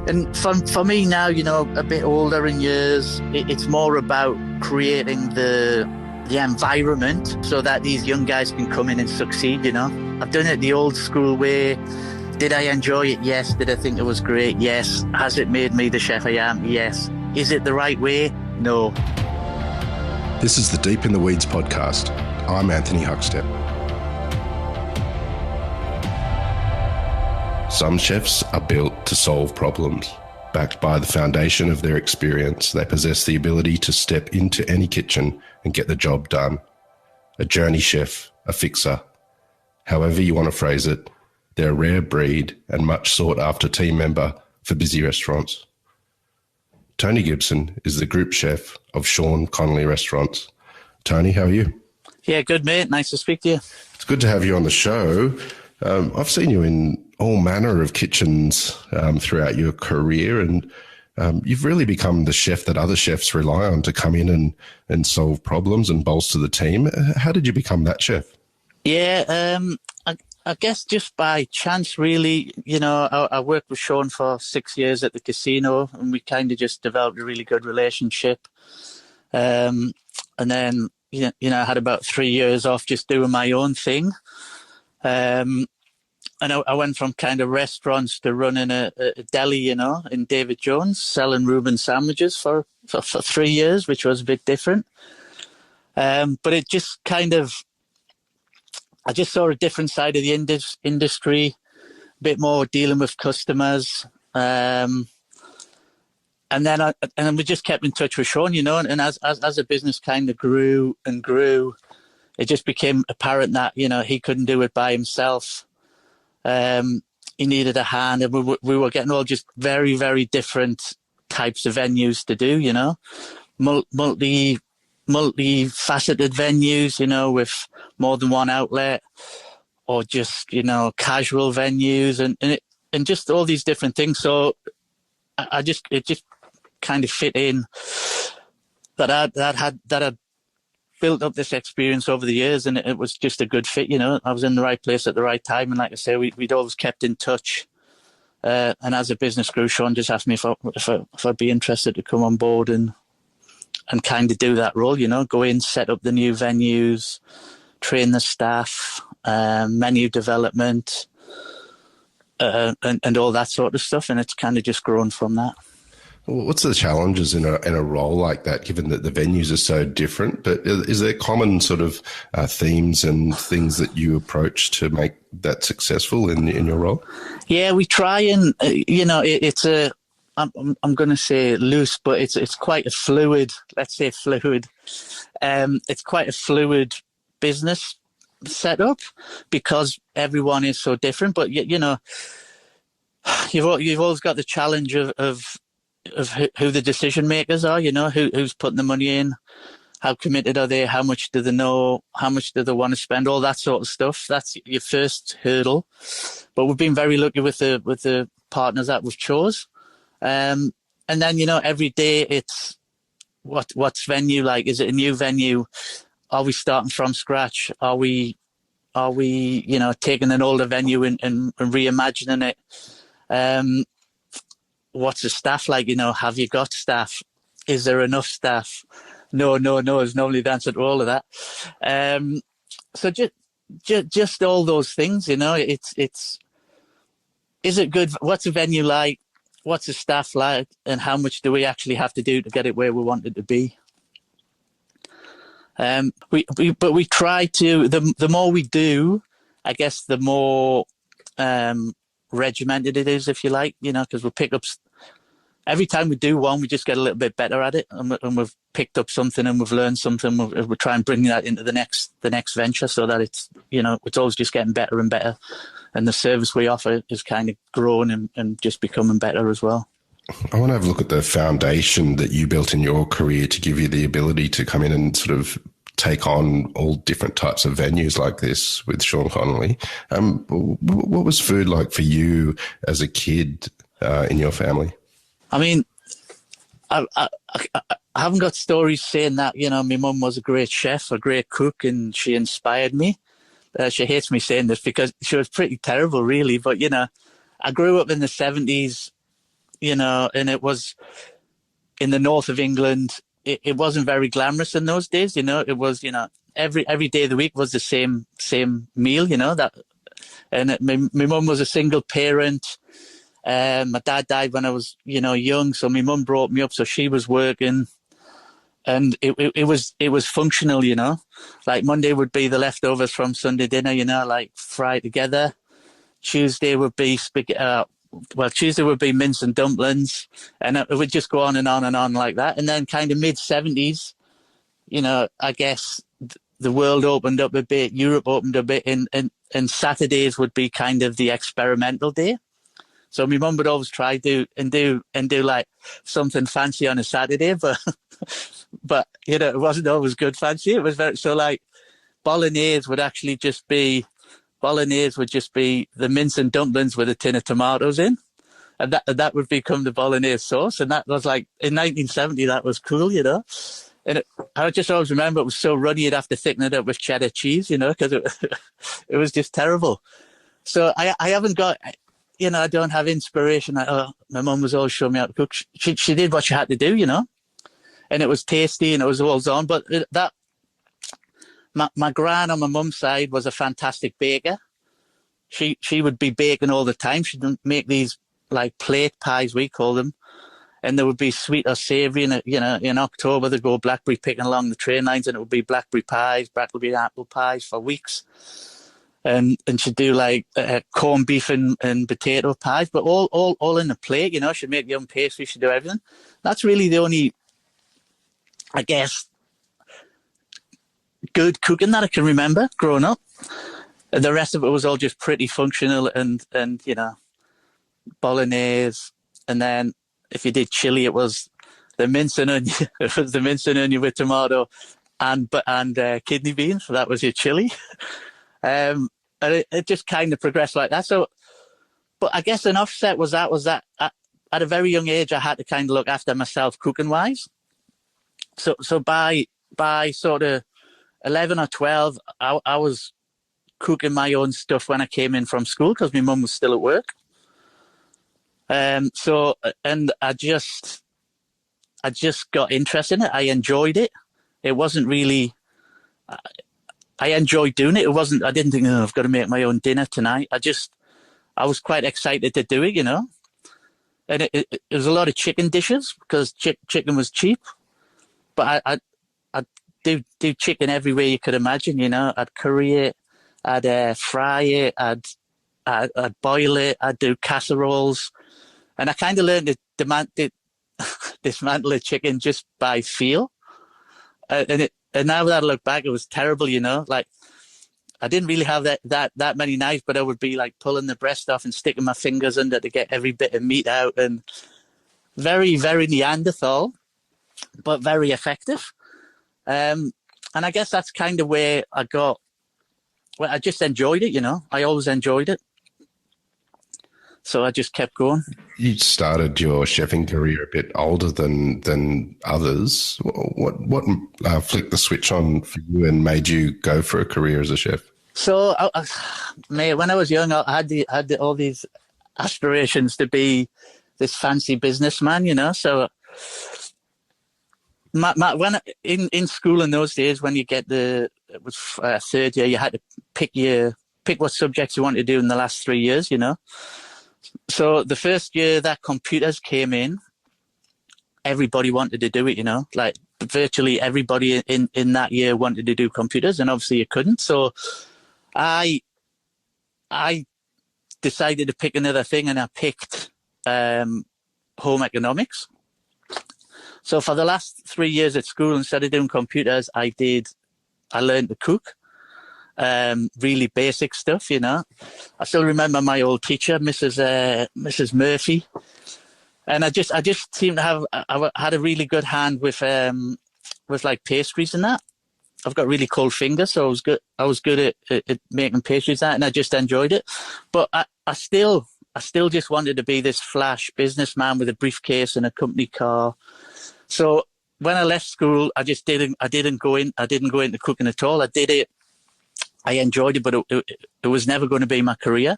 And for me now, a bit older in years, it's more about creating the environment so that these young guys can come in and succeed. I've done it the old school way. Did I enjoy it? Yes. Did I think it was great? Yes. Has it made me the chef I am? Yes. Is it the right way? No. This is the Deep in the Weeds podcast. I'm Anthony Huckstep. Some chefs are built to solve problems. Backed by the foundation of their experience, they possess the ability to step into any kitchen and get the job done. A journey chef, a fixer. However you want to phrase it, they're a rare breed and much sought after team member for busy restaurants. Tony Gibson is the group chef of Connolly Restaurants. Tony, how are you? Yeah, good, mate. Nice to speak to you. It's good to have you on the show. I've seen you in all manner of kitchens throughout your career, and you've really become the chef that other chefs rely on to come in and solve problems and bolster the team. How did you become that chef? Yeah, I guess just by chance, really. I worked with Sean for 6 years at the casino, and we kind of just developed a really good relationship. And then, I had about 3 years off just doing my own thing. And I went from kind of restaurants to running a deli, in David Jones, selling Reuben sandwiches for 3 years, which was a bit different. But it just kind of, I just saw a different side of the industry, a bit more dealing with customers. And then we just kept in touch with Sean, and as the business kind of grew and grew, it just became apparent that, he couldn't do it by himself. He needed a hand, and we were getting all just very, very different types of venues to do, multi-faceted venues, with more than one outlet, or just, casual venues and just all these different things. So it just kind of fit in that I'd built up this experience over the years, and it was just a good fit. I was in the right place at the right time, and like I say, we'd always kept in touch. And as the business grew, Sean just asked me if I'd be interested to come on board and kind of do that role. Go in, set up the new venues, train the staff, menu development, and all that sort of stuff. And it's kind of just grown from that. What's the challenges in a role like that, given that the venues are so different? But is there common sort of themes and things that you approach to make that successful in your role? Yeah, we try and, it's I'm going to say loose, but it's quite a fluid, let's say fluid. It's quite a fluid business setup because everyone is so different. But, you've always got the challenge of who the decision makers are, who's putting the money in, how committed are they, how much do they know, how much do they want to spend, all that sort of stuff. That's your first hurdle. But we've been very lucky with the partners that we've chose. And then, every day it's what's venue like? Is it a new venue? Are we starting from scratch? Are we taking an older venue and reimagining it? What's the staff like? Have you got staff? Is there enough staff? No is normally the answer to all of that. So just all those things, it's is it good? What's the venue like? What's the staff like? And how much do we actually have to do to get it where we want it to be? But we try to, the more we do, I guess the more regimented it is, if you like, because we pick up every time we do one, we just get a little bit better at it, and we've picked up something and we've learned something. We try and bring that into the next venture, so that it's it's always just getting better and better, and the service we offer is kind of growing and just becoming better as well. I want to have a look at the foundation that you built in your career to give you the ability to come in and sort of take on all different types of venues like this with Sean Connolly. What was food like for you as a kid in your family? I mean, I haven't got stories saying that, my mum was a great chef, a great cook, and she inspired me. She hates me saying this because she was pretty terrible, really. But, I grew up in the 70s, and it was in the north of England. It wasn't very glamorous in those days, It was, every day of the week was the same meal, that. And my mum was a single parent. My dad died when I was, young, so my mum brought me up, so she was working, and it was functional, Like Monday would be the leftovers from Sunday dinner, like fried together. Tuesday would be Tuesday would be mince and dumplings, and it would just go on and on and on like that. And then kind of mid-70s, I guess the world opened up a bit, Europe opened a bit, and Saturdays would be kind of the experimental day. So my mum would always try do like something fancy on a Saturday, but it wasn't always good fancy. It was like bolognese would just be the mince and dumplings with a tin of tomatoes in, and that would become the bolognese sauce. And that was like in 1970, that was cool, And I just always remember it was so runny you'd have to thicken it up with cheddar cheese, because it was just terrible. So I haven't got, I don't have inspiration. My mum was always showing me how to cook. She did what she had to do, and it was tasty and it was always on. But my gran on my mum's side was a fantastic baker. She would be baking all the time. She'd make these like plate pies, we call them. And there would be sweet or savoury, and in October they'd go blackberry picking along the train lines, and it would be blackberry pies, blackberry apple pies for weeks. And she'd do like corned beef and potato pies, but all in a plate. She'd make your own pastry, she'd do everything. That's really the only, I guess, good cooking that I can remember growing up. And the rest of it was all just pretty functional and bolognese, and then if you did chili, it was the mince and onion. It was the mince and onion with tomato and kidney beans. So that was your chili. And it just kind of progressed like that. So, but I guess an offset was that at a very young age, I had to kind of look after myself cooking wise. So by sort of 11 or 12, I was cooking my own stuff when I came in from school because my mum was still at work. So I just got interested in it. I enjoyed it. It wasn't really, I enjoyed doing it. I didn't think, I've got to make my own dinner tonight. I was quite excited to do it, and it was a lot of chicken dishes because chicken was cheap, but I'd do chicken every way you could imagine, I'd curry it, I'd fry it, I'd boil it, I'd do casseroles. And I kind of learned to dismantle a chicken just by feel. And now that I look back, it was terrible, Like, I didn't really have that many knives, but I would be like pulling the breast off and sticking my fingers under to get every bit of meat out. And very, very Neanderthal, but very effective. And I guess that's kind of where I just enjoyed it, I always enjoyed it. So I just kept going. You started your chefing career a bit older than others. What flicked the switch on for you and made you go for a career as a chef? So, when I was young, I had all these aspirations to be this fancy businessman, So, when in school in those days, when you get third year, you had to pick what subjects you wanted to do in the last 3 years, So the first year that computers came in, everybody wanted to do it, like virtually everybody in that year wanted to do computers, and obviously you couldn't. So I decided to pick another thing, and I picked home economics. So for the last 3 years at school, instead of doing computers, I learned to cook. Really basic stuff, I still remember my old teacher, Mrs. Murphy, and I just seemed to I had a really good hand with like pastries and that. I've got really cold fingers, so I was good at making pastries and that, and I just enjoyed it. But I still just wanted to be this flash businessman with a briefcase and a company car. So when I left school, I didn't go into cooking at all. I did it. I enjoyed it, but it was never going to be my career.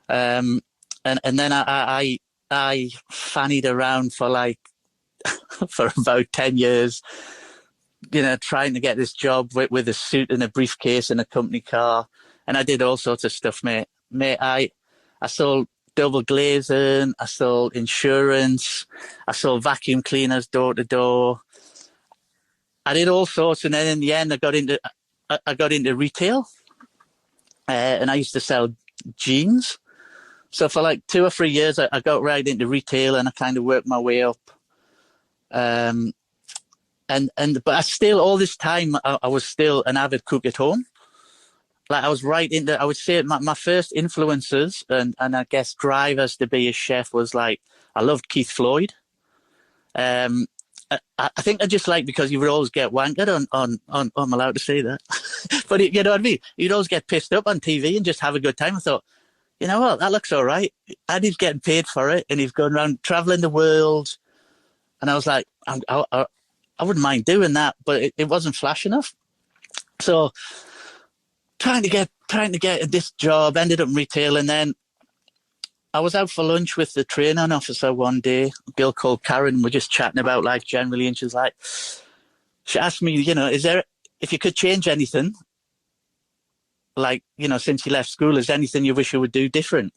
And then I I fannied around for for about 10 years, trying to get this job with a suit and a briefcase and a company car. And I did all sorts of stuff, mate. I sold double glazing, I sold insurance, I sold vacuum cleaners door to door. I did all sorts, and then in the end, I got into retail, and I used to sell jeans. So for like 2 or 3 years, I got right into retail, and I kind of worked my way up. But I still, all this time, I was still an avid cook at home. Like I was right into, I would say my first influences and I guess drivers to be a chef was like, I loved Keith Floyd. I think I just like, because you would always get wankered on I'm allowed to say that, but you know what I mean? You'd always get pissed up on TV and just have a good time. I thought, you know what, that looks all right. And he's getting paid for it, and he's going around traveling the world. And I was like, I wouldn't mind doing that, but it wasn't flash enough. So trying to get this job, ended up in retail, and then I was out for lunch with the training officer one day, a girl called Karen. We're just chatting about life generally, and she asked me, if you could change anything, since you left school, is there anything you wish you would do different?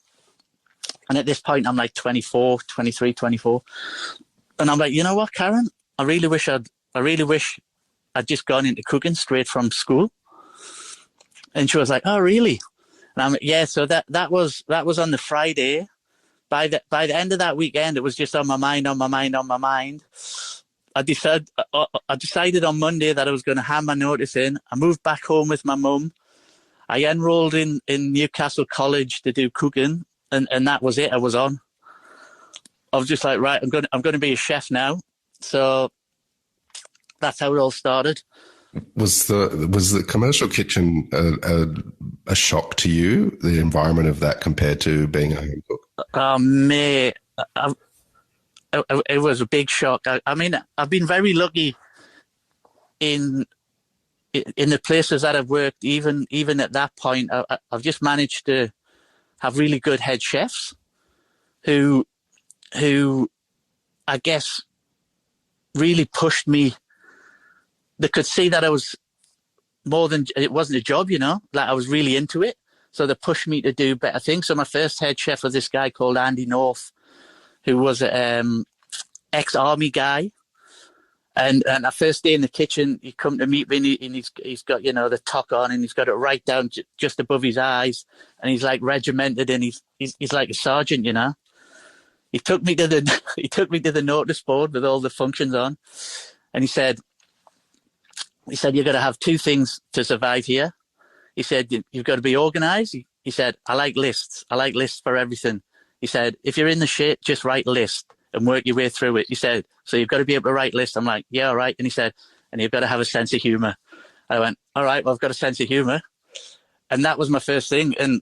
And at this point, I'm like 24, 23, 24. And I'm like, you know what, Karen? I really wish I'd just gone into cooking straight from school. And she was like, oh, really? And I'm like, yeah. So that was on the Friday. By the end of that weekend, it was just on my mind. I decided on Monday that I was going to hand my notice in. I moved back home with my mum. I enrolled in Newcastle College to do cooking, and that was it. I was on. I was just like, right, I'm going to be a chef now. So that's how it all started. Was the commercial kitchen a shock to you, the environment of that compared to being a home cook? Oh, mate, it was a big shock. I mean, I've been very lucky in the places that I've worked. Even at that point, I've just managed to have really good head chefs who I guess really pushed me. They could see that I was more than, it wasn't a job, like I was really into it. So they pushed me to do better things. So my first head chef was this guy called Andy North, who was an ex-army guy. And our first day in the kitchen, he come to meet me, and he's got, the toque on, and he's got it right down just above his eyes. And he's like regimented, and he's like a sergeant, He took me to the notice board with all the functions on. And he said, you've got to have 2 things to survive here. He said, you've got to be organized. He said, I like lists. I like lists for everything. He said, if you're in the shit, just write a list and work your way through it. He said, so you've got to be able to write lists. I'm like, yeah, all right. And he said, and you've got to have a sense of humor. I went, all right, well, I've got a sense of humor. And that was my first thing. And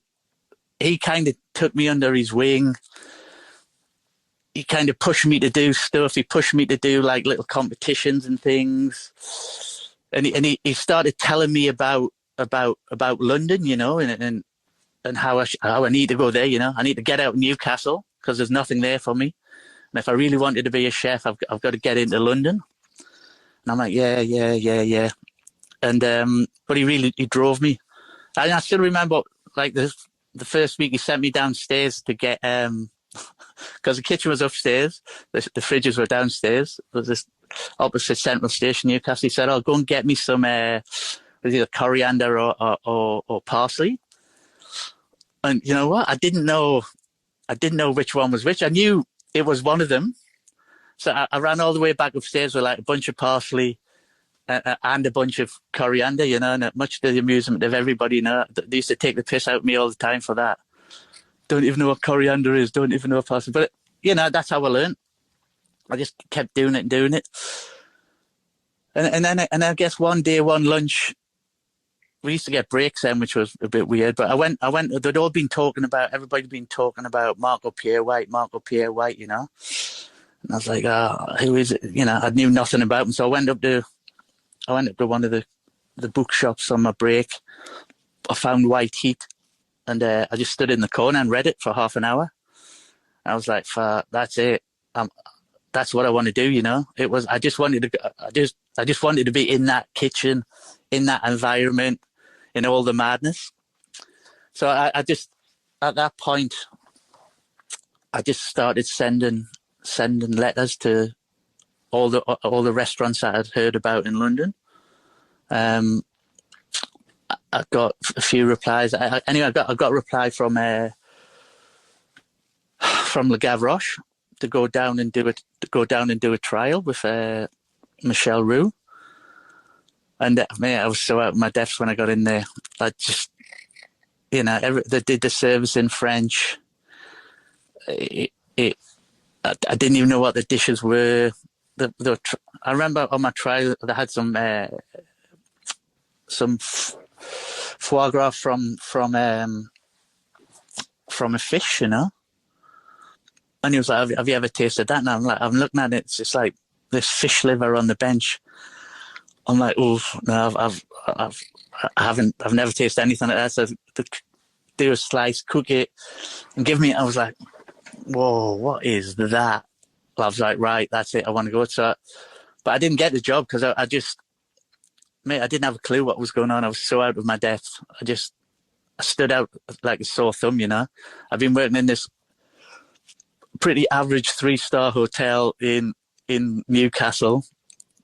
he kind of took me under his wing. He kind of pushed me to do stuff. He pushed me to do like little competitions and things. And he started telling me about London, and how I need to go there. I need to get out of Newcastle because there's nothing there for me. And if I really wanted to be a chef, I've got to get into London. And I'm like, yeah. And but he drove me. And I still remember like the first week he sent me downstairs to get because the kitchen was upstairs, the fridges were downstairs. It was this opposite Central Station, Newcastle. He said, "Oh, go and get me some either coriander or parsley." And you know what? I didn't know which one was which. I knew it was one of them. So I ran all the way back upstairs with like a bunch of parsley and a bunch of coriander, and much to the amusement of everybody. They used to take the piss out of me all the time for that. Don't even know what coriander is. Don't even know what parsley. But that's how I learned. I just kept doing it. And then I guess one day, one lunch, we used to get breaks then, which was a bit weird. But I went. They'd all been talking about, everybody'd been talking about Marco Pierre White. And I was like, who is it? I knew nothing about him. So I went up to one of the bookshops on my break. I found White Heat, and I just stood in the corner and read it for half an hour. I was like, that's it. That's what I want to do. It was. I just wanted to. I just wanted to be in that kitchen, in that environment, in all the madness. So I just, at that point, I just started sending letters to all the restaurants I had heard about in London. I got a few replies. Anyway, I got a reply from Le Gavroche to go down and do a trial with Michel Roux. And man, I was so out of my depths when I got in there. I just, they did the service in French. I didn't even know what the dishes were. I remember on my trial they had some foie gras from a fish, And he was like, "Have you ever tasted that?" And I'm looking at it. It's just like this fish liver on the bench. I'm like, "Oh no, I've never tasted anything like that." So to do a slice, cook it, and give me. I was like, "Whoa, what is that?" I was like, "Right, that's it. I want to go." So, but I didn't get the job because I didn't have a clue what was going on. I was so out of my depth. I stood out like a sore thumb. I've been working in this pretty average 3-star hotel in Newcastle,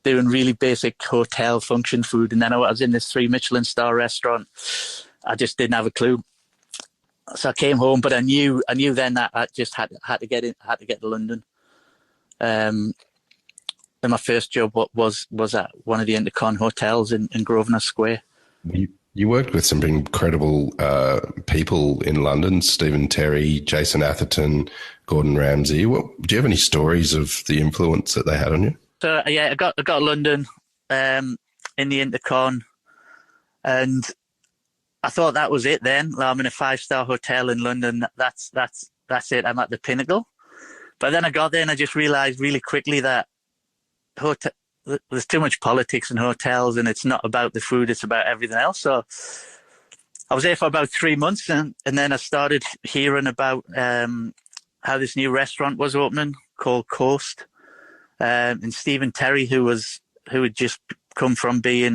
doing really basic hotel function food, and then I was in this 3 Michelin star restaurant. I just didn't have a clue. So I came home, but I knew then that I just had to get to London. And my first job was at one of the Intercon hotels in Grosvenor Square. You worked with some incredible people in London: Stephen Terry, Jason Atherton, Gordon Ramsay. Do you have any stories of the influence that they had on you? So yeah, I got London in the Intercon, and I thought that was it. Then I'm in a 5-star hotel in London. That's it. I'm at the pinnacle. But then I got there and I just realised really quickly that there's too much politics in hotels, and it's not about the food; it's about everything else. So I was there for about 3 months, and then I started hearing about how this new restaurant was opening called Coast. And Stephen Terry, who had just come from being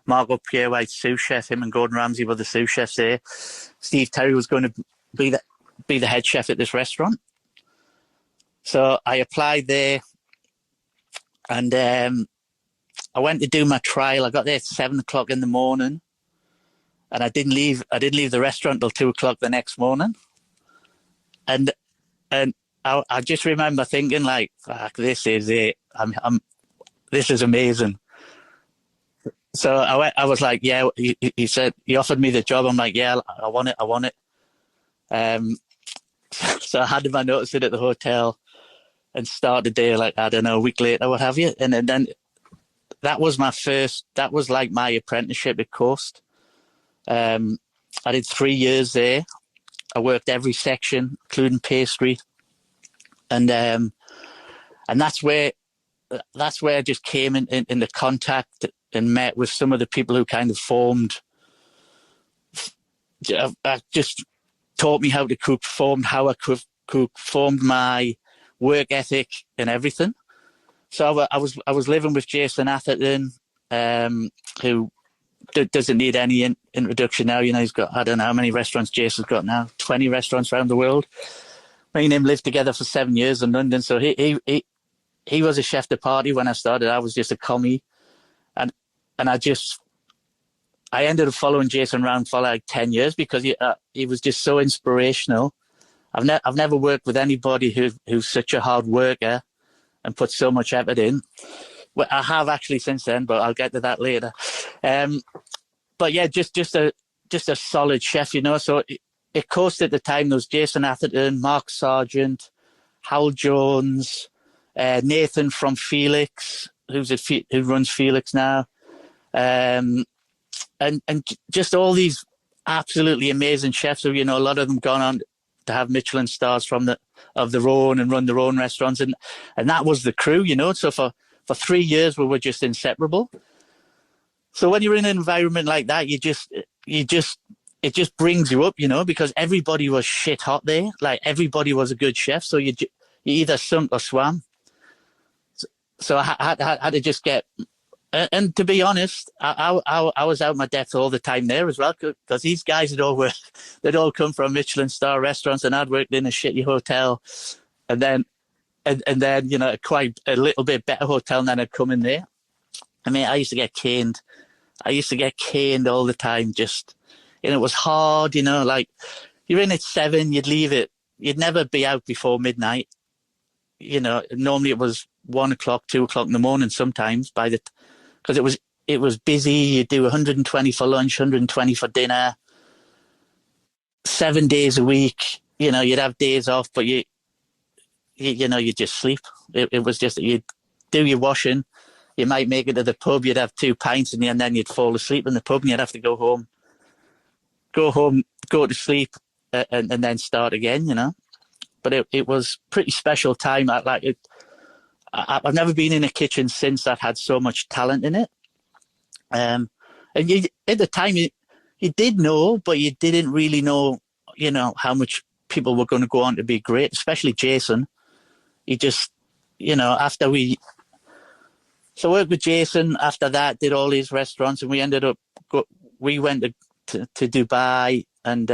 Margot Pierre White's sous chef, him and Gordon Ramsay were the sous chefs there. Steve Terry was going to be the head chef at this restaurant. So I applied there, and I went to do my trial. I got there at 7:00 in the morning, and I didn't leave the restaurant till 2:00 the next morning. And I just remember thinking, like, fuck, this is it. This is amazing. So I was like, yeah. He said, he offered me the job. I'm like, yeah, I want it. So I handed my notice in at the hotel and started there, like, I don't know, a week later, what have you. And then that was like my apprenticeship at Coast. I did 3 years there. I worked every section, including pastry. And that's where I just came in the contact and met with some of the people who kind of just taught me how to cook, formed how I cook, formed my work ethic and everything. So I was living with Jason Atherton, who doesn't need any introduction now. He's got, I don't know how many restaurants Jason's got now, 20 restaurants around the world. Me and him lived together for 7 years in London. So he was a chef de partie when I started. I was just a commie. And I ended up following Jason around for like 10 years because he was just so inspirational. I've never worked with anybody who's such a hard worker and puts so much effort in. Well, I have actually since then, but I'll get to that later. But yeah, just a solid chef, So it Coast at the time, there was Jason Atherton, Mark Sargent, Hal Jones, Nathan from Felix, who runs Felix now, and just all these absolutely amazing chefs. Who, a lot of them gone on to have Michelin stars of their own and run their own restaurants, and that was the crew, So for 3 years we were just inseparable. So when you're in an environment like that, you just it just brings you up, because everybody was shit hot there. Like everybody was a good chef, so you either sunk or swam. So I had to just get. And to be honest, I was out my depth all the time there as well, because these guys they'd all come from Michelin star restaurants, and I'd worked in a shitty hotel, and then quite a little bit better hotel, and then I'd come in there. I mean, I used to get caned. I used to get caned all the time. Just, it was hard, like you're in at 7, you'd leave it. You'd never be out before midnight. Normally it was 1 o'clock, 2 o'clock in the morning sometimes because it was busy. You'd do 120 for lunch, 120 for dinner, 7 days a week. You'd have days off, but you'd just sleep. It was just, you'd do your washing. You might make it to the pub, you'd have 2 pints, and then you'd fall asleep in the pub, and you'd have to go home, go to sleep, and then start again, But it was pretty special time. I've never been in a kitchen since that had so much talent in it. And at the time, you did know, but you didn't really know, how much people were going to go on to be great, especially Jason. He just, after So I worked with Jason after that, did all these restaurants, and we ended up, we went to Dubai and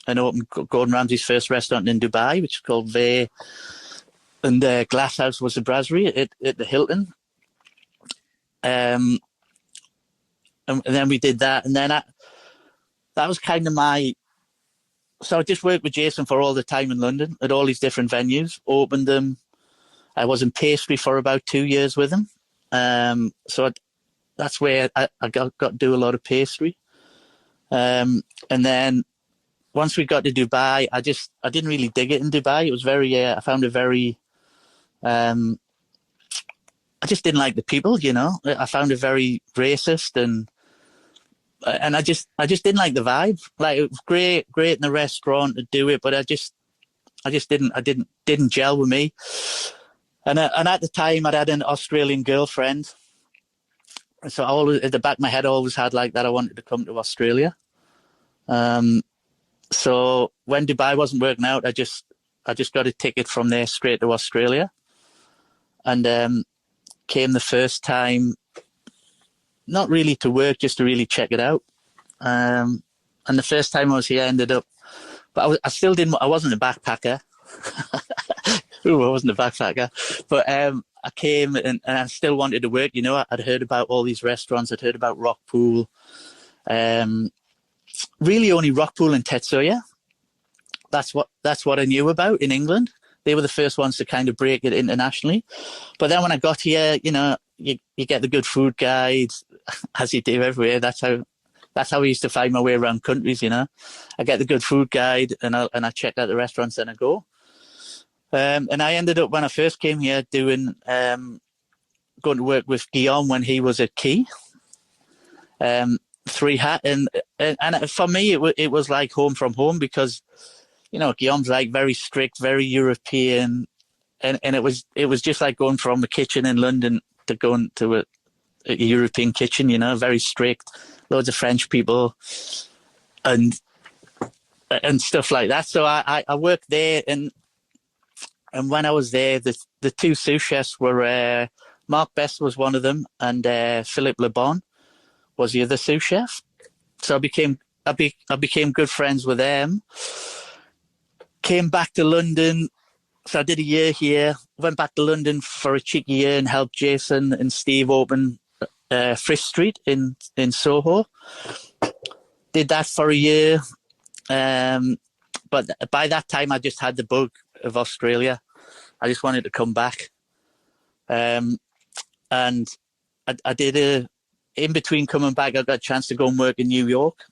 opened Gordon Ramsay's first restaurant in Dubai, which is called Vay. And Glass House was the brasserie at the Hilton. And then we did that. And then that was kind of so I just worked with Jason for all the time in London at all these different venues, opened them. I was in pastry for about 2 years with him. So that's where I got to do a lot of pastry. And then once we got to Dubai, I didn't really dig it in Dubai. It was I found it very, I just didn't like the people, I found it very racist, and I just didn't like the vibe. Like, it was great in the restaurant to do it, but I just didn't gel with me. And at the time, I'd had an Australian girlfriend, so I always, at the back of my head, I always had like that I wanted to come to Australia. So when Dubai wasn't working out, I just got a ticket from there straight to Australia, and came the first time, not really to work, just to really check it out. And the first time I was here, I ended up, but I still didn't. I wasn't a backpacker. Ooh, I wasn't a backpacker, but I came and I still wanted to work. I'd heard about all these restaurants. I'd heard about Rockpool. Really, only Rockpool and Tetsuya. That's what I knew about in England. They were the first ones to kind of break it internationally. But then when I got here, you get the good food guides, as you do everywhere. That's how I used to find my way around countries. I get the good food guide, and I check out the restaurants, and I go. And I ended up, when I first came here, going to work with Guillaume when he was at Key, 3 Hat, and for me it was like home from home, because Guillaume's like very strict, very European, and it was just like going from a kitchen in London to going to a European kitchen, very strict, loads of French people, and stuff like that. So I worked there, and when I was there, the 2 sous chefs were Mark Best was one of them, and Philippe Le Bon was the other sous chef. So I became good friends with them. Came back to London, so I did a year here. Went back to London for a cheeky year and helped Jason and Steve open Frisk Street in Soho. Did that for a year, but by that time I just had the bug of Australia. I just wanted to come back, and I did in between coming back, I got a chance to go and work in New York.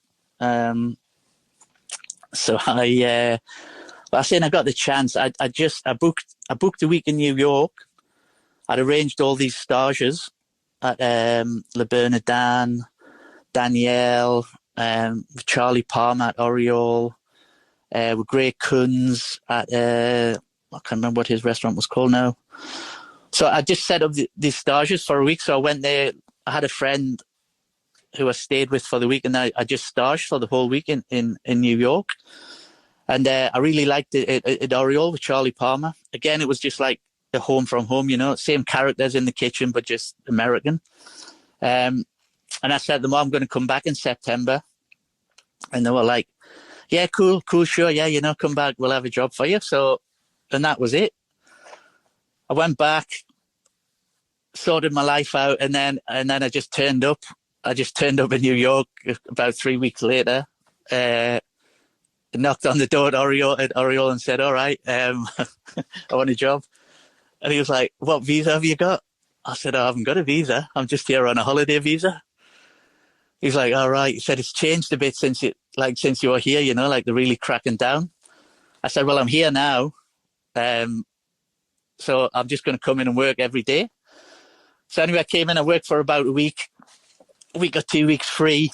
So I saying I got the chance. I booked a week in New York. I'd arranged all these stages at Le Bernardin, Danielle, Charlie Palmer at Oriole, with Greg Kunz at I can't remember what his restaurant was called now. So I just set up these stages for a week. So I went there. I had a friend who I stayed with for the week, and I just staged for the whole week in New York. And I really liked it at Oriole with Charlie Palmer. Again, it was just like the home from home, you know, same characters in the kitchen, but just American. And I said to them, I'm going to come back in September. And they were like, yeah, cool, sure. Yeah, you know, come back. We'll have a job for you. So, and that was it. I went back, sorted my life out, and then I just turned up. I just turned up in New York about 3 weeks later. Knocked on the door at Oriole and said, all right, I want a job. And he was like, what visa have you got? I said, I haven't got a visa. I'm just here on a holiday visa. He's like, all right. He said, it's changed a bit since you were here, you know, like they're really cracking down. I said, well, I'm here now. So I'm just going to come in and work every day. So anyway, I came in, I worked for about a week or 2 weeks free.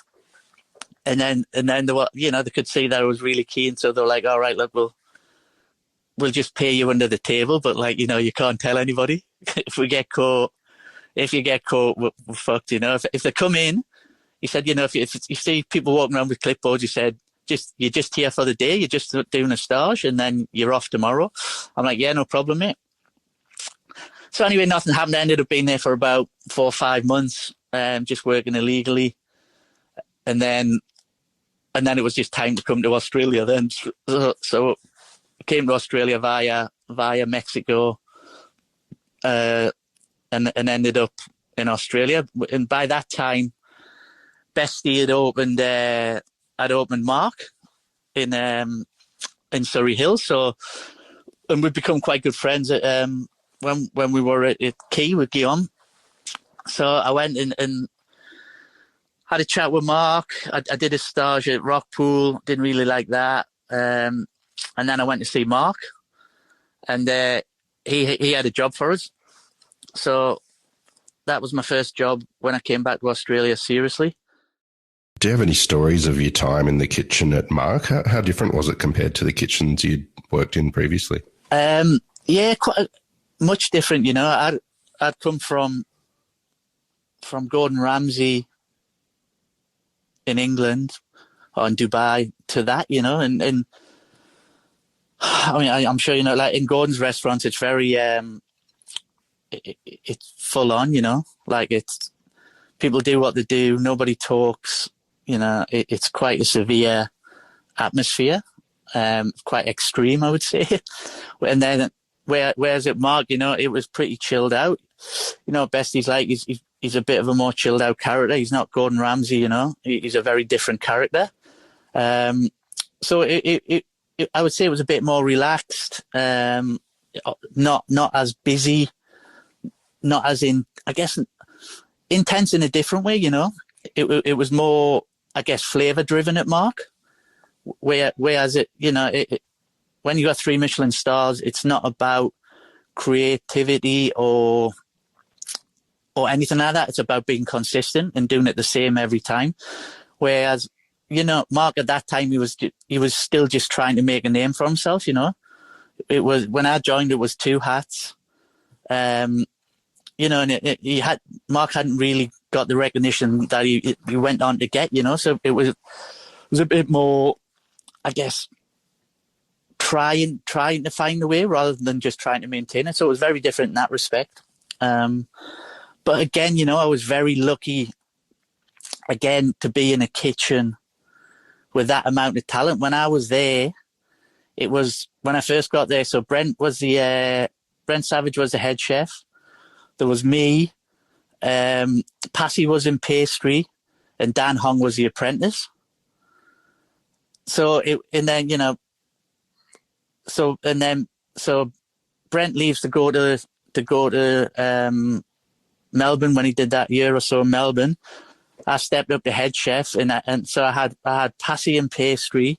And then they were, you know, they could see that I was really keen. So they were like, all right, look, we'll just pay you under the table. But like, you know, you can't tell anybody. If you get caught, we're fucked, you know. If they come in, he said, you know, if you see people walking around with clipboards, he said, you're just here for the day. You're just doing a stage and then you're off tomorrow. I'm like, yeah, no problem, mate. So anyway, nothing happened. I ended up being there for about 4 or 5 months, just working illegally. And then it was just time to come to Australia then. So I came to Australia via Mexico and ended up in Australia. And by that time, Bestie had opened Mark in Surrey Hills. So, and we'd become quite good friends when we were at Key with Guillaume. So I went and had a chat with Mark. I did a stage at Rockpool. Didn't really like that. And then I went to see Mark, and he had a job for us. So that was my first job when I came back to Australia seriously. Do you have any stories of your time in the kitchen at Mark? How different was it compared to the kitchens you'd worked in previously? Yeah, quite much different. You know, I'd come from Gordon Ramsay in England or in Dubai to that, you know, and I mean, I'm sure, you know, like in Gordon's restaurants, it's very, it's full on, you know, like it's, people do what they do. Nobody talks, you know, it's quite a severe atmosphere, quite extreme, I would say. And then whereas at Mark, you know, it was pretty chilled out. You know, Bestie's like, he's a bit of a more chilled out character. He's not Gordon Ramsay, you know. He's a very different character. So I would say it was a bit more relaxed, not as busy, not as I guess, intense in a different way, you know. It was more, I guess, flavour driven at Mark. Whereas you know, when you got 3 Michelin stars, it's not about creativity or anything like that. It's about being consistent and doing it the same every time. Whereas, you know, Mark at that time, he was still just trying to make a name for himself, you know. It was, when I joined, it was 2 hats. You know, and Mark hadn't really got the recognition that he went on to get, you know. So it was a bit more, I guess, trying to find a way rather than just trying to maintain it. So it was very different in that respect. But again, you know, I was very lucky, again, to be in a kitchen with that amount of talent. When I was there, it was when I first got there. So Brent Savage was the head chef. There was me, Passy was in pastry, and Dan Hong was the apprentice. So Brent leaves to go to Melbourne when he did that year or so in Melbourne. I stepped up to head chef, and so I had Passy in pastry.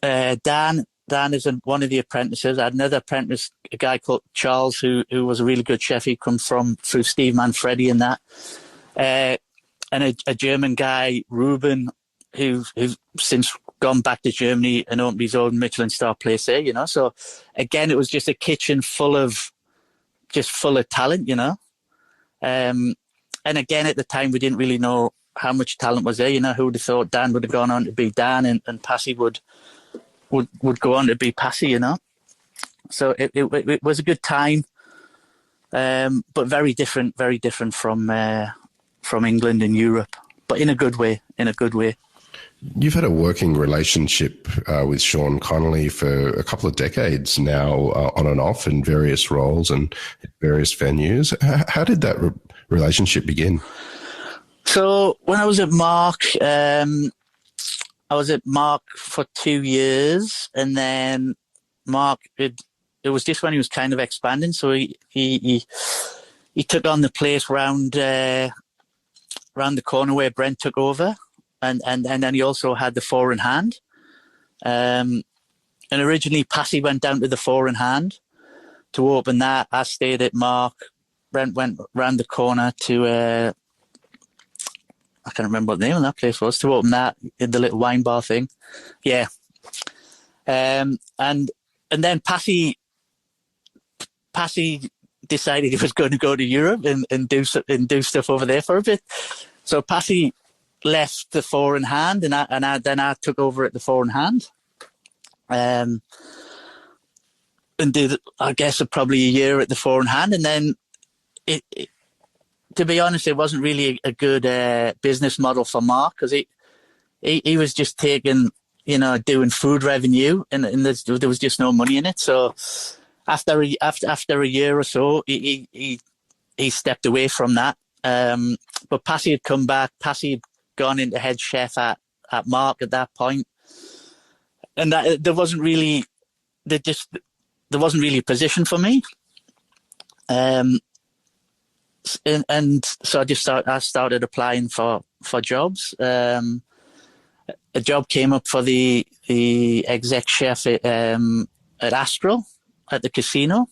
Dan is one of the apprentices. I had another apprentice, a guy called Charles, who was a really good chef. He come through Steve Manfredi and that. And a German guy, Ruben, who's since gone back to Germany and opened his own Michelin star place there, you know. So again, it was just a kitchen full of talent, you know. And again, at the time, we didn't really know how much talent was there. Who would have thought Dan would have gone on to be Dan, and Passy would go on to be Passy. So it was a good time, but very different from England and Europe, but in a good way. You've had a working relationship with Sean Connolly for a couple of decades now, on and off in various roles and various venues. How did that relationship begin? So when I was at Mark, for 2 years, and then Mark, it was just when he was kind of expanding. So he took on the place round the corner where Brent took over. And then he also had the Four in Hand. And originally Passy went down to the Four in Hand to open that. I stayed at Mark. Brent went round the corner to, I can't remember what the name of that place was, to open that in the little wine bar thing. Yeah. And then Passy decided he was going to go to Europe and do stuff over there for a bit. So Passy left the Four in Hand, and I took over at the Four in Hand, and did, I guess, probably a year at the Four in Hand, and then to be honest, it wasn't really a good business model for Mark, because he was just taking, doing food revenue, and there was just no money in it. So after a year or so, he stepped away from that. But Passy had come back. Passy had gone into head chef at Mark at that point, and that there wasn't really a position for me. And so I started applying for jobs. A job came up for the exec chef at Astral at the casino,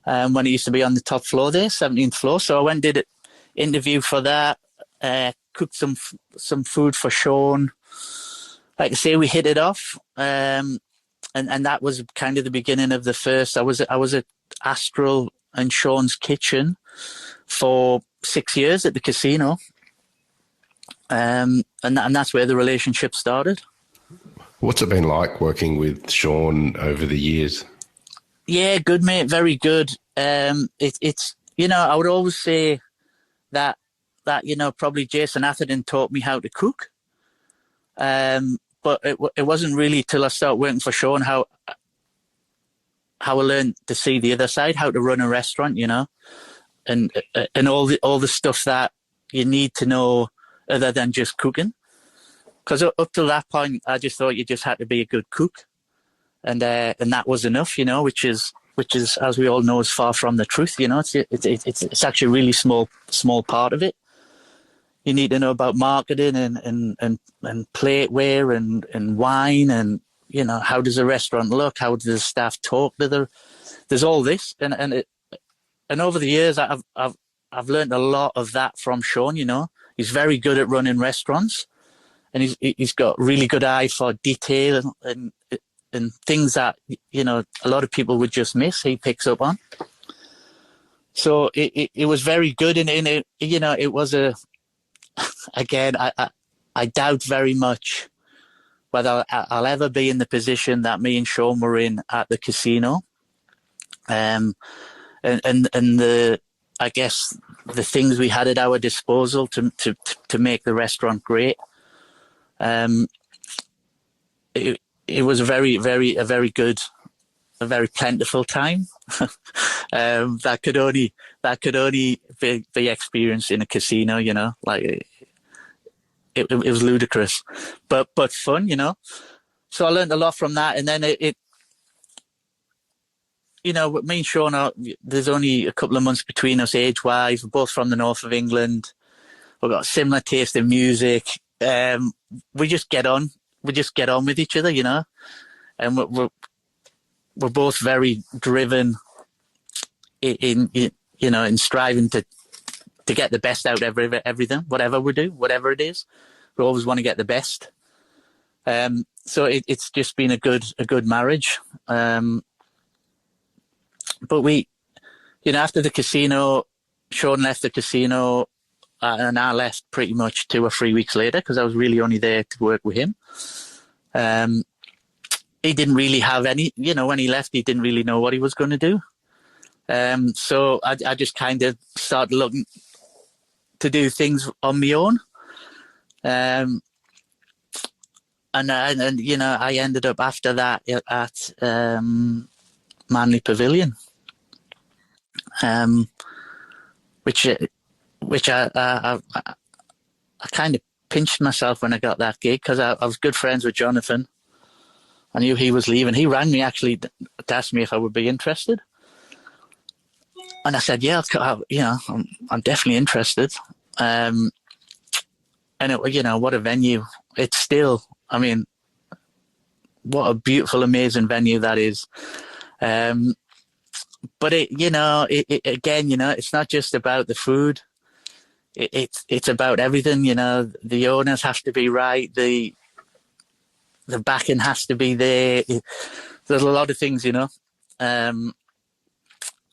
when it used to be on the top floor there, 17th floor. So I went and did an interview for that. Cooked some food for Sean. Like I say, we hit it off, and that was kind of the beginning of the first. I was at Astral and Sean's kitchen for 6 years at the casino, and that's where the relationship started. What's it been like working with Sean over the years? Yeah, good, mate. Very good. It's I would always say that probably Jason Atherton taught me how to cook. But it wasn't really till I started working for Sean how I learned to see the other side, how to run a restaurant, and all the stuff that you need to know other than just cooking. Because up till that point, I just thought you just had to be a good cook, and that was enough, which is, as we all know, is far from the truth. It's actually a really small part of it. You need to know about marketing and plateware and wine, and how does a restaurant look? How do the staff talk to there's all this, and over the years I've learned a lot of that from Sean. He's very good at running restaurants, and he's got really good eye for detail and things that a lot of people would just miss. He picks up on. So it was very good, and it was a. Again, I doubt very much whether I'll ever be in the position that me and Sean were in at the casino. And I guess the things we had at our disposal to make the restaurant great. It was a very good, a very plentiful time. That could only be experienced in a casino, like it was ludicrous, but fun, So I learned a lot from that, and then it with me and Sean, there's only a couple of months between us age-wise. We're both from the north of England. We've got a similar taste in music. We just get on. We just get on with each other, and we're both very driven in striving to get the best out of everything, whatever we do, whatever it is. We always want to get the best. So it's just been a good marriage. But we, after the casino, Sean left the casino. and I left pretty much 2 or 3 weeks later because I was really only there to work with him. He didn't really have any, when he left, he didn't really know what he was going to do. So I just kind of started looking to do things on my own. And I ended up after that at Manly Pavilion, which I kind of pinched myself when I got that gig because I was good friends with Jonathan. I knew he was leaving. He rang me actually to ask me if I would be interested, and I said, "Yeah, I'm definitely interested." And what a venue! It's still, I mean, what a beautiful, amazing venue that is. But it's not just about the food. It's about everything. The owners have to be right. The backing has to be there. There's a lot of things, and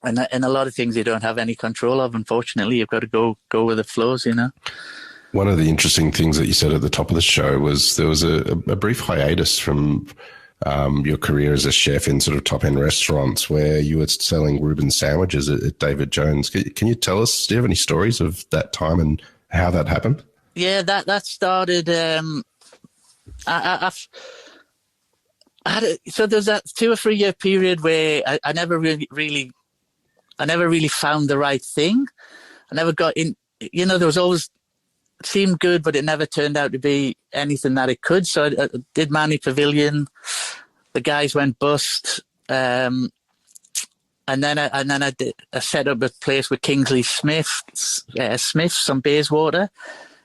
a lot of things you don't have any control of. Unfortunately, you've got to go with the flows. One of the interesting things that you said at the top of the show was there was a brief hiatus from your career as a chef in sort of top-end restaurants where you were selling Reuben sandwiches at David Jones. Can you tell us, do you have any stories of that time and how that happened? Yeah, that started... so there's that 2 or 3 year period where I never really found the right thing. I never got in, there was always, it seemed good, but it never turned out to be anything that it could. So I did Manly Pavilion. The guys went bust. And then I set up a place with Kingsley Smith's on Bayswater.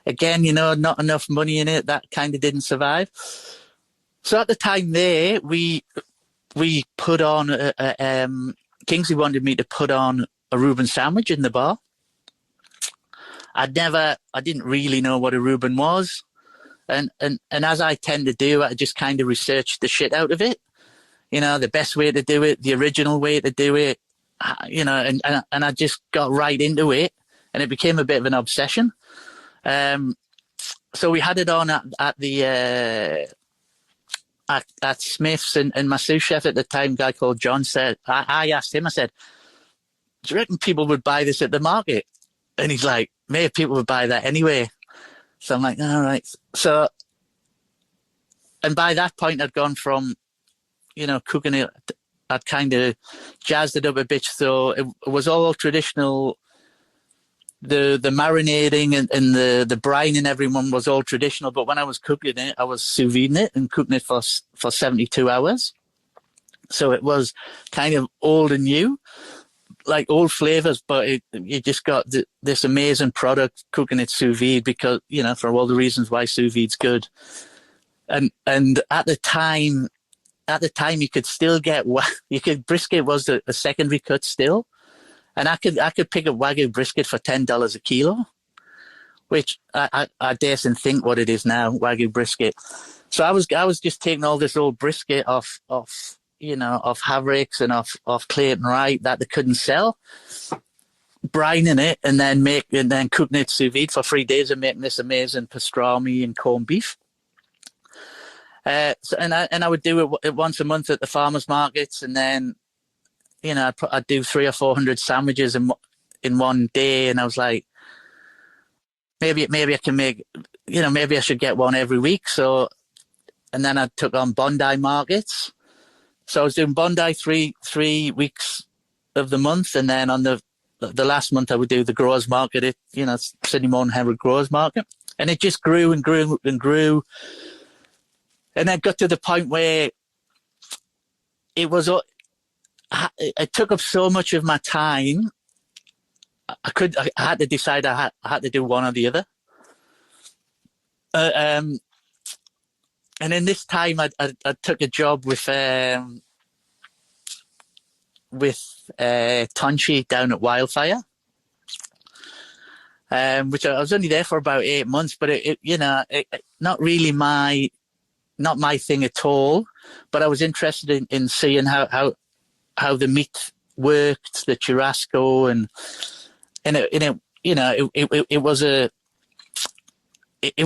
Again, not enough money in it. That kind of didn't survive. So at the time there, we put on Kingsley wanted me to put on a Reuben sandwich in the bar. I didn't really know what a Reuben was. And as I tend to do, I just kind of researched the shit out of it. The best way to do it, the original way to do it, and I just got right into it, and it became a bit of an obsession. So we had it on at the at Smith's, and my sous chef at the time, a guy called John, said, I asked him, I said, "Do you reckon people would buy this at the market?" And he's like, "Maybe people would buy that anyway." So I'm like, all right. So, and by that point, I'd gone from, cooking it, I'd kind of jazzed it up a bit. So it was all traditional. The marinating and the brine and everyone was all traditional. But when I was cooking it, I was sous videing it and cooking it for 72 hours. So it was kind of old and new, like old flavors, but you just got this amazing product cooking it sous vide because, for all the reasons why sous vide's good. And at the time you could still get, brisket was a secondary cut still. And I could pick up Wagyu brisket for $10 a kilo, which I daresn't think what it is now, Wagyu brisket. So I was just taking all this old brisket off Havricks and off Clayton Wright that they couldn't sell, brining it and then cooking it sous vide for 3 days and making this amazing pastrami and corned beef. So I would do it once a month at the farmers markets, and then I'd do 300 or 400 sandwiches in one day, and I was like, maybe I can make, maybe I should get one every week. So, and then I took on Bondi markets. So I was doing Bondi three weeks of the month, and then on the last month I would do the growers market at Sydney Morton Herald Growers Market, and it just grew and grew and grew, and then got to the point where it took up so much of my time. I had to decide I had to do one or the other. And in this time, I took a job with Tonchi down at Wildfire, which I was only there for about 8 months, but it not really not my thing at all. But I was interested in seeing how the meat worked, the churrasco, and you know, it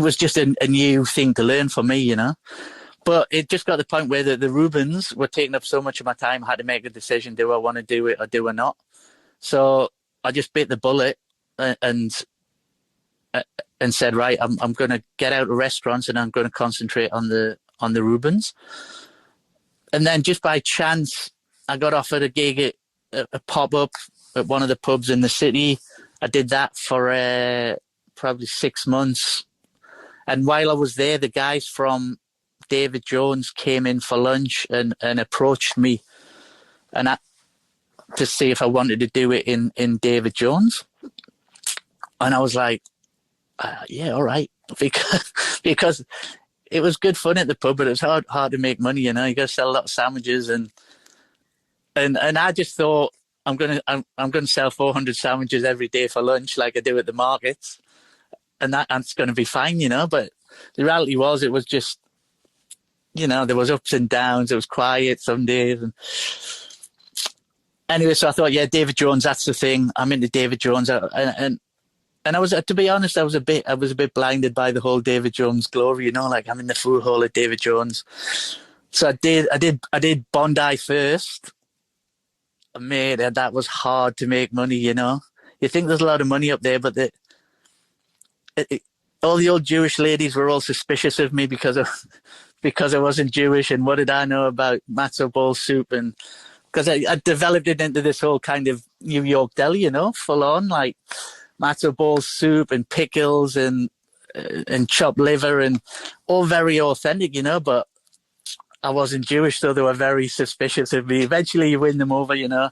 was just a new thing to learn for me, you know. But it just got to the point where the Rubens were taking up so much of my time. I had to make a decision: do I want to do it or do I not? So I just bit the bullet and and said, right, I'm going to get out of restaurants and I'm going to concentrate on the Rubens. And then just by chance, I got offered a gig at a pop up at one of the pubs in the city. I did that for probably 6 months. And while I was there, the guys from David Jones came in for lunch and approached me to see if I wanted to do it in David Jones. And I was like, yeah, all right. Because it was good fun at the pub, but it was hard to make money, you know. You got to sell a lot of sandwiches and I just thought I'm gonna sell 400 sandwiches every day for lunch like I do at the markets. And that's going to be fine, you know. But the reality was, it was just, you know, there was ups and downs. It was quiet some days. And anyway, so I thought, yeah, David Jones, that's the thing. I'm into David Jones. And I was, to be honest, I was a bit blinded by the whole David Jones glory, you know, like I'm in the food hall at David Jones. So I did Bondi first. Mate, that was hard to make money, you know. You think there's a lot of money up there, but all the old Jewish ladies were all suspicious of me because I wasn't Jewish, and what did I know about matzo ball soup? And because I developed it into this whole kind of New York deli, you know, full on like matzo ball soup and pickles and chopped liver and all very authentic, you know. But I wasn't Jewish, so they were very suspicious of me. Eventually, you win them over, you know.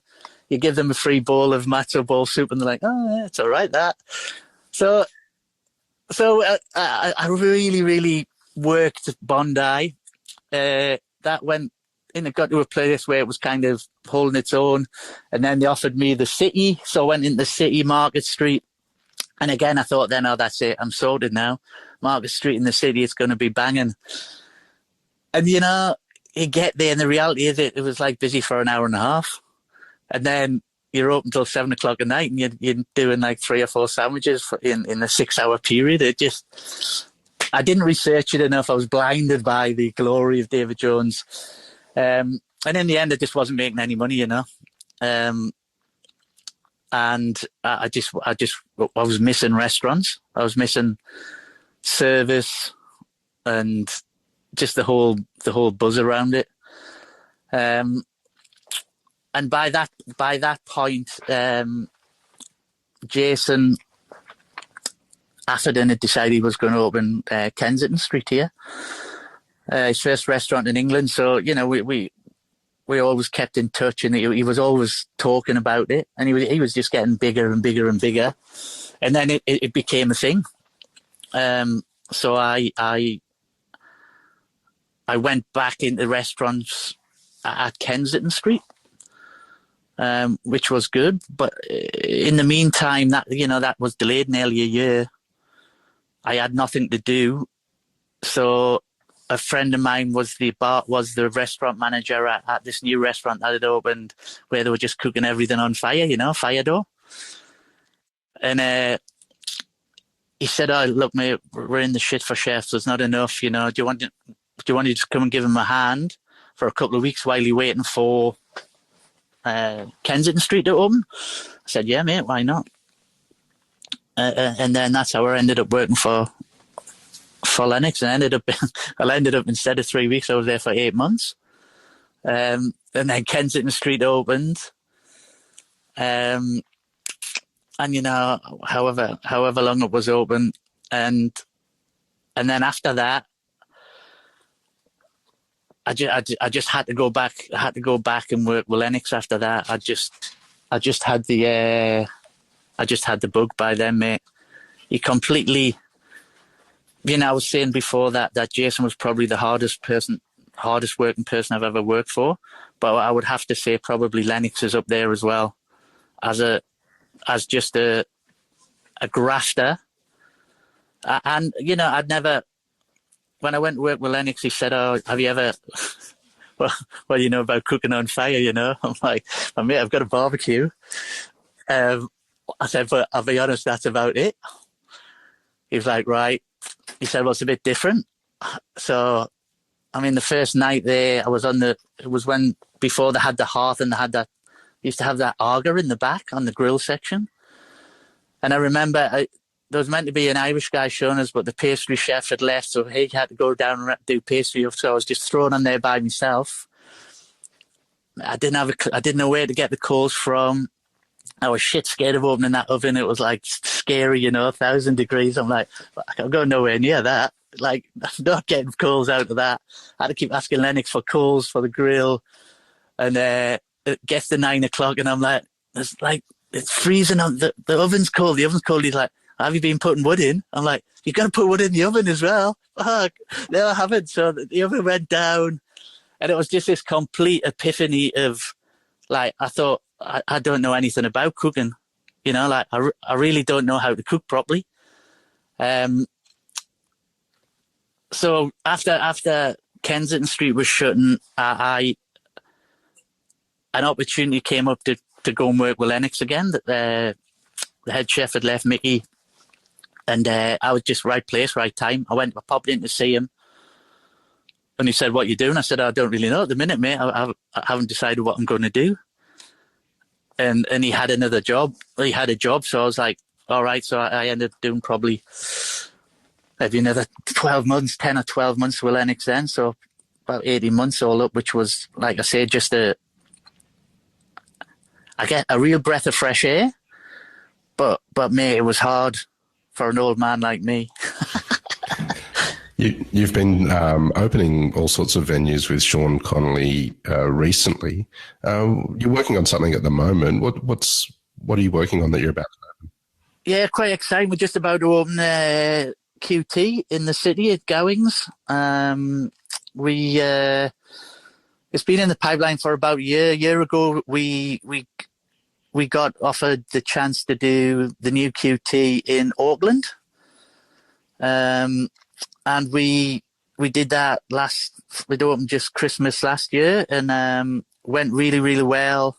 You give them a free bowl of matzo ball soup, and they're like, "Oh, yeah, it's all right." That So I really, really worked at Bondi. That went in. It got to a place where it was kind of holding its own, and then they offered me the city. So I went into the city, Market Street, and again I thought, then, oh, that's it. I'm sorted now. Market Street in the city, it's going to be banging. And you know, you get there, and the reality is, it was like busy for an hour and a half, and then you're open till 7 o'clock at night, and you're doing like 3 or 4 sandwiches in a 6-hour period. I didn't research it enough. I was blinded by the glory of David Jones. And in the end, I just wasn't making any money, you know. And I was missing restaurants. I was missing service and just the whole buzz around it. And by that point, Jason Atherton had decided he was going to open Kensington Street here, his first restaurant in England. So, you know, we always kept in touch, and he was always talking about it, and he was just getting bigger and bigger and bigger, and then it became a thing. So I went back into restaurants at Kensington Street. Which was good, but in the meantime, that was delayed nearly a year. I had nothing to do, so a friend of mine was the restaurant manager at this new restaurant that had opened, where they were just cooking everything on fire, you know, fire door. And he said, "Oh, look, mate, we're in the shit for chefs. There's not enough, you know. Do you want to just come and give him a hand for a couple of weeks while you're waiting for Kensington Street to open?" I said, "Yeah, mate, why not?" And then that's how I ended up working for Lennox. And I ended up instead of 3 weeks, I was there for 8 months. And then Kensington Street opened. And you know, however long it was open, and then after that, I just had to go back. I had to go back and work with Lennox after that. I just had the bug by then, mate. He completely, you know, I was saying before that Jason was probably the hardest working person I've ever worked for, but I would have to say probably Lennox is up there as well, as just a grafter. And you know, when I went to work with Lennox, he said, "Oh, have you ever, well, you know about cooking on fire, you know?" I'm like, "Oh, mate, I've got a barbecue." I said, but I'll be honest, that's about it. He was like, right. He said, well, it's a bit different. So, I mean, the first night there, it was when, before they had the hearth and they had that, used to have that auger in the back on the grill section. And I remember there was meant to be an Irish guy showing us, but the pastry chef had left, so he had to go down and do pastry. So I was just thrown on there by myself. I didn't know where to get the coals from. I was shit scared of opening that oven. It was like scary, 1,000 degrees. I'm like, I can't go nowhere near that. Like, I'm not getting coals out of that. I had to keep asking Lennox for coals for the grill. And it gets to 9 o'clock and I'm like, it's freezing. The oven's cold. The oven's cold. He's like, have you been putting wood in? I'm like, you got to put wood in the oven as well. Fuck. No, I haven't. So the oven went down and it was just this complete epiphany of, like, I thought, I don't know anything about cooking. Like, I really don't know how to cook properly. So after Kensington Street was shutting, an opportunity came up to go and work with Lennox again. The head chef had left, Mickey, and I was just right place, right time. I popped in to see him, and he said, "What you doing?" I said, "I don't really know at the minute, mate. I haven't decided what I'm going to do." And he had another job. He had a job, so I was like, "All right." So I ended up doing probably maybe another 12 months, 10 or 12 months with Lennox then. So about 18 months all up, which was, like I say, just I get a real breath of fresh air. But mate, it was hard for an old man like me. You've been opening all sorts of venues with Sean Connolly recently. You're working on something at the moment. What are you working on that you're about to open? Yeah, quite exciting. We're just about to open QT in the city at Gowings. It's been in the pipeline for about a year. A year ago, we got offered the chance to do the new QT in Auckland. And we did that we'd opened just Christmas last year and went really, really well.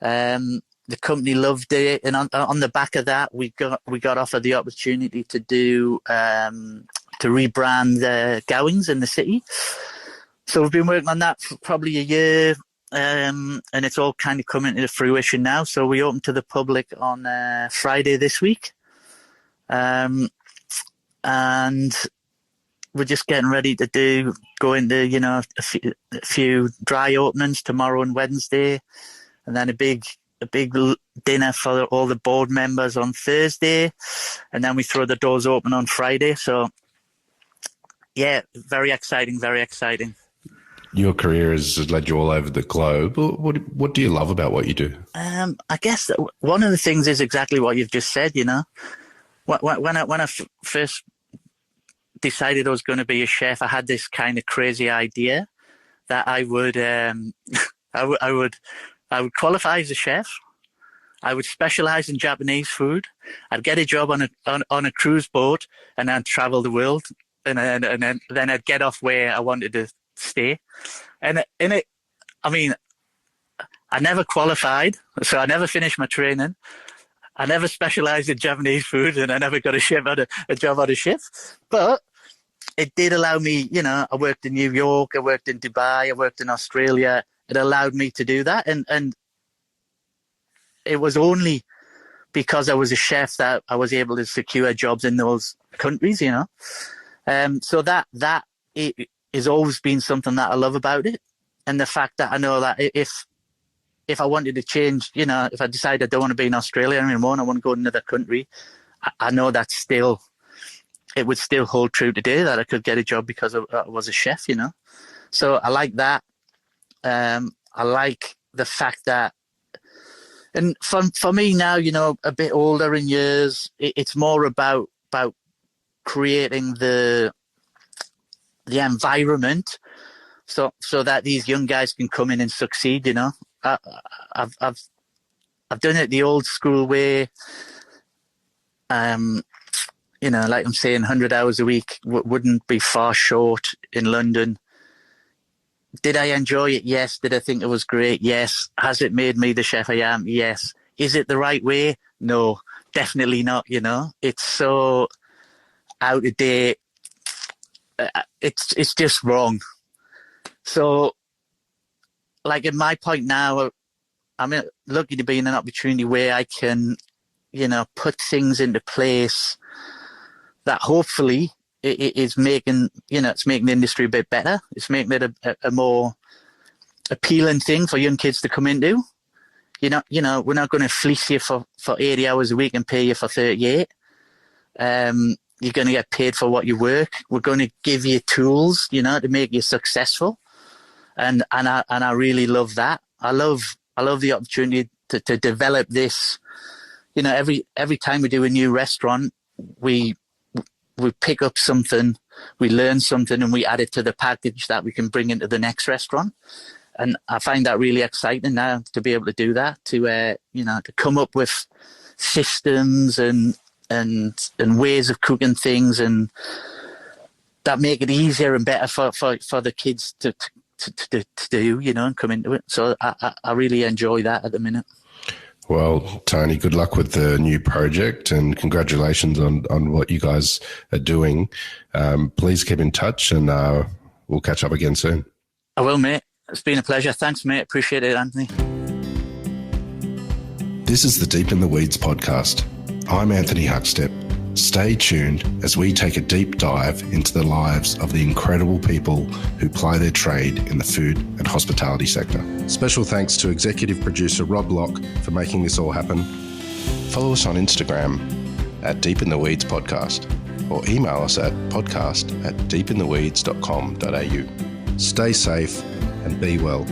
The company loved it. And on the back of that, we got offered the opportunity to do, to rebrand Gowings in the city. So we've been working on that for probably a year. And it's all kind of coming to fruition now. So we opened to the public on Friday this week. And we're just getting ready to go into, a few dry openings tomorrow and Wednesday, and then a big dinner for all the board members on Thursday, and then we throw the doors open on Friday. So, yeah, very exciting, very exciting. Your career has led you all over the globe. What do you love about what you do? I guess one of the things is exactly what you've just said. When I first decided I was going to be a chef, I had this kind of crazy idea that I would I would qualify as a chef. I would specialize in Japanese food. I'd get a job on a cruise boat and then travel the world, and then I'd get off where I wanted to stay. And I mean, I never qualified, so I never finished my training. I never specialized in Japanese food, and I never got a job on a ship. But it did allow me, I worked in New York, I worked in Dubai, I worked in Australia. It allowed me to do that. And it was only because I was a chef that I was able to secure jobs in those countries, So that it has always been something that I love about it. And the fact that I know that if I wanted to change, if I decide I don't want to be in Australia anymore and I want to go to another country, I know that it would still hold true today, that I could get a job because I was a chef, So I like that. I like the fact that, and for me now, a bit older in years, it's more about creating the environment so that these young guys can come in and succeed. I've done it the old school way. Like I'm saying, 100 hours a week wouldn't be far short in London. Did I enjoy it? Yes. Did I think it was great? Yes. Has it made me the chef I am? Yes. Is it the right way? No, definitely not. It's so out of date. It's just wrong. So, like at my point now, I'm lucky to be in an opportunity where I can, put things into place that hopefully it is making, it's making the industry a bit better. It's making it a more appealing thing for young kids to come into. We're not going to fleece you for 80 hours a week and pay you for 38. You're going to get paid for what you work. We're going to give you tools, to make you successful. And I really love that. I love the opportunity to develop this. Every time we do a new restaurant, we pick up something, we learn something, and we add it to the package that we can bring into the next restaurant. And I find that really exciting now to be able to do that, to come up with systems and ways of cooking things, and that make it easier and better for the kids to do, and come into it. So I really enjoy that at the minute. Well, Tony, good luck with the new project and congratulations on what you guys are doing. Please keep in touch and we'll catch up again soon. I will, mate. It's been a pleasure. Thanks, mate. Appreciate it, Anthony. This is the Deep in the Weeds podcast. I'm Anthony Huckstep. Stay tuned as we take a deep dive into the lives of the incredible people who ply their trade in the food and hospitality sector. Special thanks to executive producer Rob Locke for making this all happen. Follow us on Instagram at Deep in the Weeds Podcast or email us at podcast@deepintheweeds.com.au. Stay safe and be well.